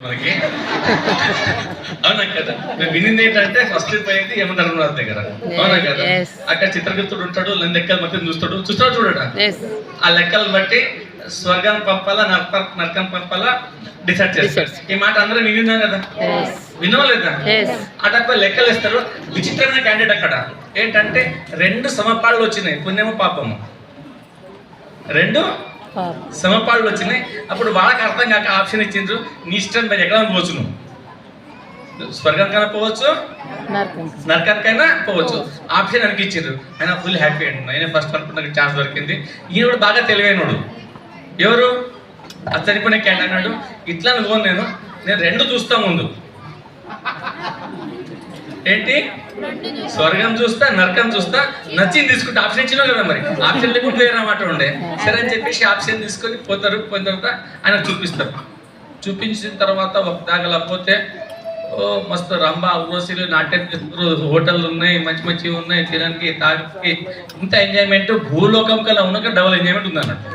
మనకి. అవునా కదా? మేము వినింది ఏంటంటే ఫస్ట్ పోయేది యమధర్మరాజు దగ్గర. అవునా కదా? అక్కడ చిత్రగుప్తుడు ఉంటాడు, లెక్కలు మొత్తం చూస్తాడు చూడట. ఆ లెక్కలు బట్టి స్వర్గం పంపాలా నరకం పంపాలా డిసైడ్ చేస్తారు. ఈ మాట అందరూ వినిన్నాం కదా, వినవలేదా? అటప్ప లెక్కలు ఇస్తారు. విచిత్రమైన క్యాండిడేట్ అక్కడ ఏంటంటే 2 సమపాళ్ళు వచ్చినాయి, పుణ్యము పాపము 2 సమపాళ్ళు వచ్చినాయి. అప్పుడు వాళ్ళకి అర్థం కాక ఆప్షన్ ఇచ్చిండ్రు, నీ ఇష్టం మీరు ఎక్కడ పోవచ్చు, నువ్వు స్వర్గానికైనా పోవచ్చు నరకానికైనా పోవచ్చు. ఆప్షన్ వెనక్కి ఇచ్చిండ్రు. ఆయన ఫుల్ హ్యాపీ అండి, ఆయన ఫస్ట్ అనుకుంటే నాకు ఛాన్స్ దొరికింది. ఈయన కూడా బాగా తెలివైనడు. ఎవరు అది చనిపోయిన క్యాండ్ అన్నాడు, ఇట్లా అనుకోను నేను 2 చూస్తా ముందు. ఏంటి? స్వర్గం చూస్తా నరకం చూస్తా, నచ్చింది తీసుకుంటే ఆప్షన్ ఇచ్చినావు కదా, మరి ఆప్షన్ లేకుండా వేరే మాట ఉండే. సరే అని చెప్పేసి ఆప్షన్ తీసుకొని పోతారు. పోయిన తర్వాత ఆయన చూపిస్తారు. చూపించిన తర్వాత ఒక దాగలేకపోతే మస్తు రంభ ఊరోసీలు నాట్యం హోటళ్ళు ఉన్నాయి, మంచి మంచివి ఉన్నాయి, తినడానికి తాగి ఇంత ఎంజాయ్మెంట్ భూలోకం కల్లా ఉన్నాక డబుల్ ఎంజాయ్మెంట్ ఉంది అన్నట్టు.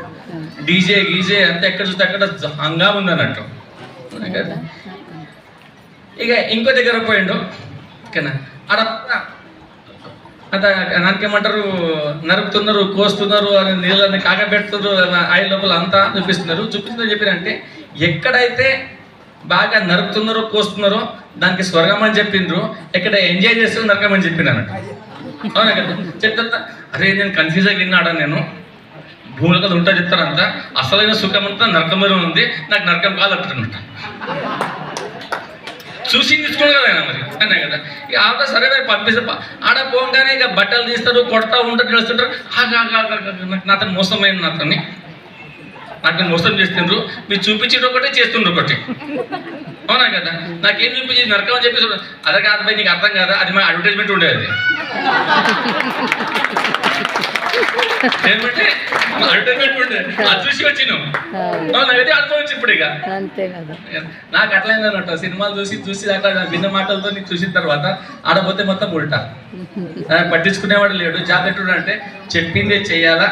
డీజే గీజే అంతా ఎక్కడ చూస్తే అక్కడ హంగామా ఉంది అన్నట్టు. ఇక ఇంకో దగ్గర పోయిండు. ఓకేనా? ఆడ అంత నాకేమంటారు, నరుకుతున్నారు, కోస్తున్నారు, నీళ్ళని కాకపెడుతున్నారు, ఆయిల్ లోపల అంతా చూపిస్తున్నారు చెప్పినంటే ఎక్కడైతే బాగా నరుకుతున్నారో కోస్తున్నారో దానికి స్వర్గం అని చెప్పిండ్రు, ఎక్కడ ఎంజాయ్ చేస్తున్నారు నరకం అని చెప్పిండు అన్నట్టు. అవునా కదా? చెప్తా అరే నేను కన్ఫ్యూజ్ అయి విన్నాడా, నేను భూముల కదా ఉంటా చెప్తారంతా, అసలైన సుఖం అంతా నరకమనే ఉంది, నాకు నరకం కాదు అంటున్నట్ట. చూసి తీసుకోండి కదా ఆయన, మరి అన్నా కదా. ఇక ఆవిడ సరే పంపిస్తా. ఆడ పోగానే ఇక బట్టలు తీస్తారు, కొడతా ఉంటారు, తెలుస్తుంటారు. నాతో మోసమైంది, నాకు మోసం చేస్తుండ్రు, మీరు చూపించేది ఒకటే చేస్తుండ్రు ఒకటి. అవునా కదా? నాకేం చూపించి నరకం అని చెప్పేసి అదే కాదు భయ్, నీకు అర్థం కదా, అది మా అడ్వర్టైజ్మెంట్ ఉండేది. ఏమంటే అడ్వర్టైజ్మెంట్ ఉండేది, అది చూసి వచ్చినాం. నాకైతే అనుభవించి ఇప్పుడు ఇక నాకు అట్లయింది అన్నట్టు. సినిమాలు చూసి అక్కడ భిన్న మాటలతో నీకు చూసిన తర్వాత ఆడపోతే మొత్తం ఉల్టా. పట్టించుకునేవాడు లేడు. జాగ్రత్త అంటే చెప్పిందే చెయ్యాలా,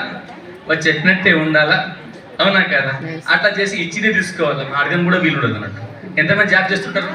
వాడు చెప్పినట్టే ఉండాలా. అవునా కదా? అట్లా చేసి ఇచ్చిందే తీసుకోవాలి, అడగని కూడా వీలు ఉండదు అన్నట్టు. ఎంతమంది జాబ్ చేస్తుంటారు?